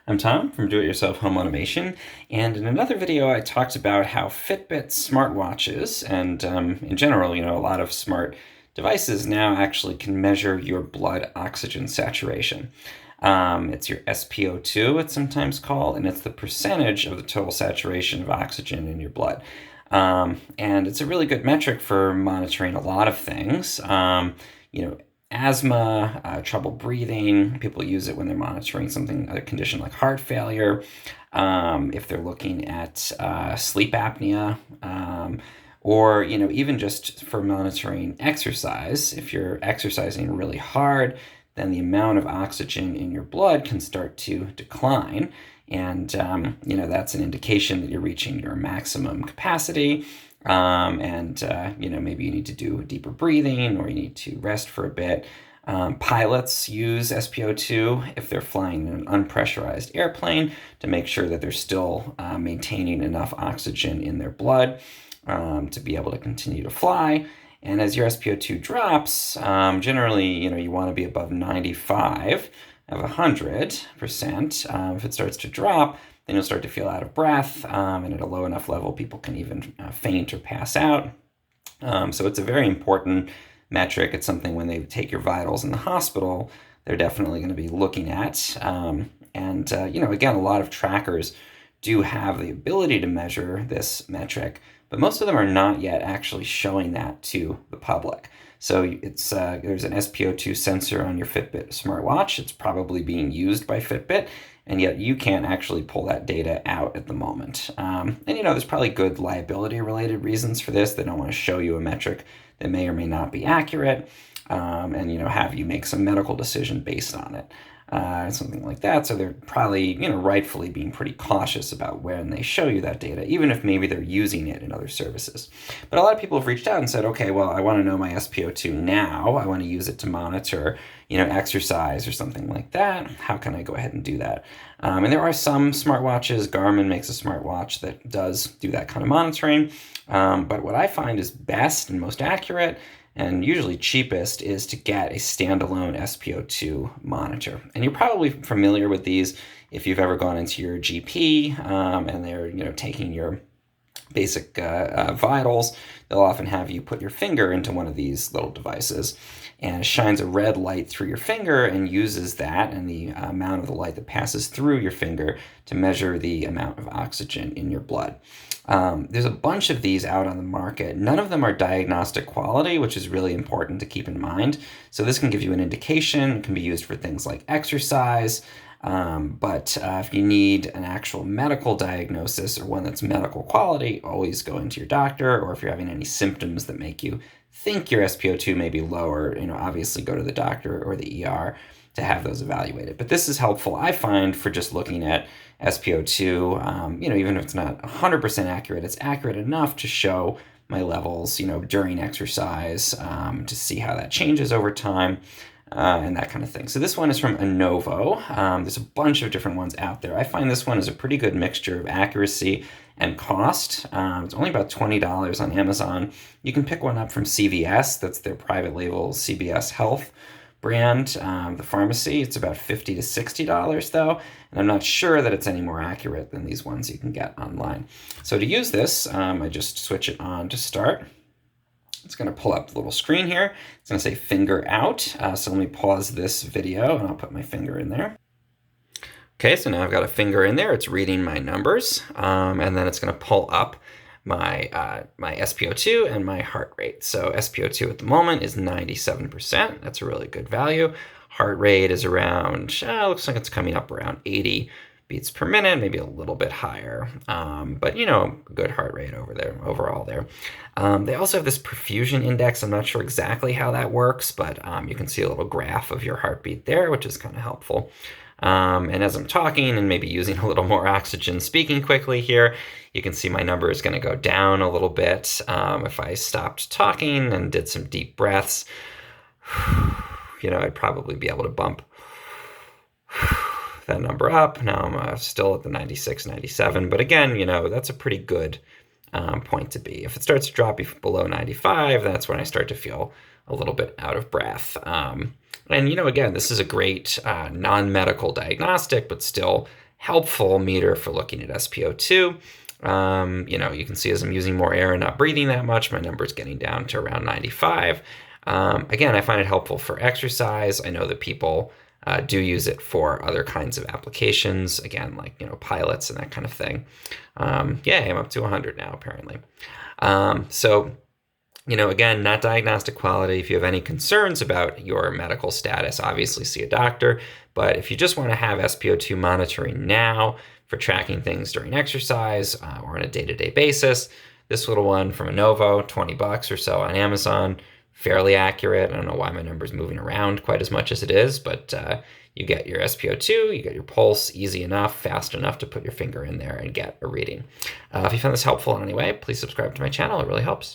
I'm Tom from Do-It-Yourself Home Automation, and in another video I talked about how Fitbit smartwatches and in general, a lot of smart devices now actually can measure your blood oxygen saturation. It's your SpO2, it's sometimes called, and it's the percentage of the total saturation of oxygen in your blood. And it's a really good metric for monitoring a lot of things. Asthma, trouble breathing. People use it when they're monitoring a condition like heart failure. If they're looking at sleep apnea, or even just for monitoring exercise. If you're exercising really hard, then the amount of oxygen in your blood can start to decline. And, that's an indication that you're reaching your maximum capacity. Maybe you need to do deeper breathing or you need to rest for a bit. Pilots use SpO2 if they're flying in an unpressurized airplane to make sure that they're still maintaining enough oxygen in their blood to be able to continue to fly. And as your SpO2 drops, generally, you want to be above 95 of 100%. If it starts to drop, then you'll start to feel out of breath, and at a low enough level, people can even faint or pass out. So it's a very important metric. It's something when they take your vitals in the hospital, they're definitely going to be looking at. Again, a lot of trackers do have the ability to measure this metric, but most of them are not yet actually showing that to the public. So there's an SpO2 sensor on your Fitbit smartwatch. It's probably being used by Fitbit, and yet you can't actually pull that data out at the moment. There's probably good liability-related reasons for this. They don't want to show you a metric that may or may not be accurate, have you make some medical decision based on it. Something like that. So they're probably, rightfully being pretty cautious about when they show you that data, even if maybe they're using it in other services. But a lot of people have reached out and said, okay, well, I want to know my SpO2 now. I want to use it to monitor, exercise or something like that. How can I go ahead and do that? And there are some smartwatches. Garmin makes a smartwatch that does do that kind of monitoring. But what I find is best and most accurate and usually cheapest is to get a standalone SpO2 monitor. And you're probably familiar with these if you've ever gone into your GP and they're taking your basic vitals. They'll often have you put your finger into one of these little devices, and it shines a red light through your finger and uses that and the amount of the light that passes through your finger to measure the amount of oxygen in your blood. There's a bunch of these out on the market. None of them are diagnostic quality, which is really important to keep in mind. So this can give you an indication. It can be used for things like exercise. But if you need an actual medical diagnosis or one that's medical quality, always go into your doctor. Or if you're having any symptoms that make you think your SpO2 may be lower, obviously go to the doctor or the ER to have those evaluated. But this is helpful, I find, for just looking at SpO2. Even if it's not 100% accurate, it's accurate enough to show my levels, during exercise, to see how that changes over time. And that kind of thing. So this one is from Innovo. There's a bunch of different ones out there. I find this one is a pretty good mixture of accuracy and cost. It's only about $20 on Amazon. You can pick one up from CVS. That's their private label CVS Health brand, the pharmacy. It's about $50 to $60 though, and I'm not sure that it's any more accurate than these ones you can get online. So to use this, I just switch it on to start. It's going to pull up the little screen here. It's going to say finger out. So let me pause this video and I'll put my finger in there. Okay, so now I've got a finger in there. It's reading my numbers, and then it's going to pull up my SpO2 and my heart rate. So SpO2 at the moment is 97%. That's a really good value. Heart rate is around, looks like it's coming up around 80 beats per minute, maybe a little bit higher, but good heart rate over there overall there. They also have this Profusion Index. I'm not sure exactly how that works, but you can see a little graph of your heartbeat there, which is kind of helpful. And as I'm talking and maybe using a little more oxygen, speaking quickly here, you can see my number is going to go down a little bit. If I stopped talking and did some deep breaths, I'd probably be able to bump that number up. Now I'm still at the 96, 97, but again, that's a pretty good point to be. If it starts to drop below 95, that's when I start to feel a little bit out of breath. And again, this is a great non-medical diagnostic, but still helpful meter for looking at SpO2. You can see as I'm using more air and not breathing that much, my number's getting down to around 95. Again, I find it helpful for exercise. I know that people do use it for other kinds of applications, again, like, pilots and that kind of thing. Yay, I'm up to 100 now, apparently. Again, not diagnostic quality. If you have any concerns about your medical status, obviously see a doctor. But if you just want to have SpO2 monitoring now for tracking things during exercise or on a day-to-day basis, this little one from Innovo, $20 or so on Amazon, fairly accurate. I don't know why my number's moving around quite as much as it is, but you get your SpO2, you get your pulse easy enough, fast enough to put your finger in there and get a reading. If you found this helpful in any way, please subscribe to my channel. It really helps.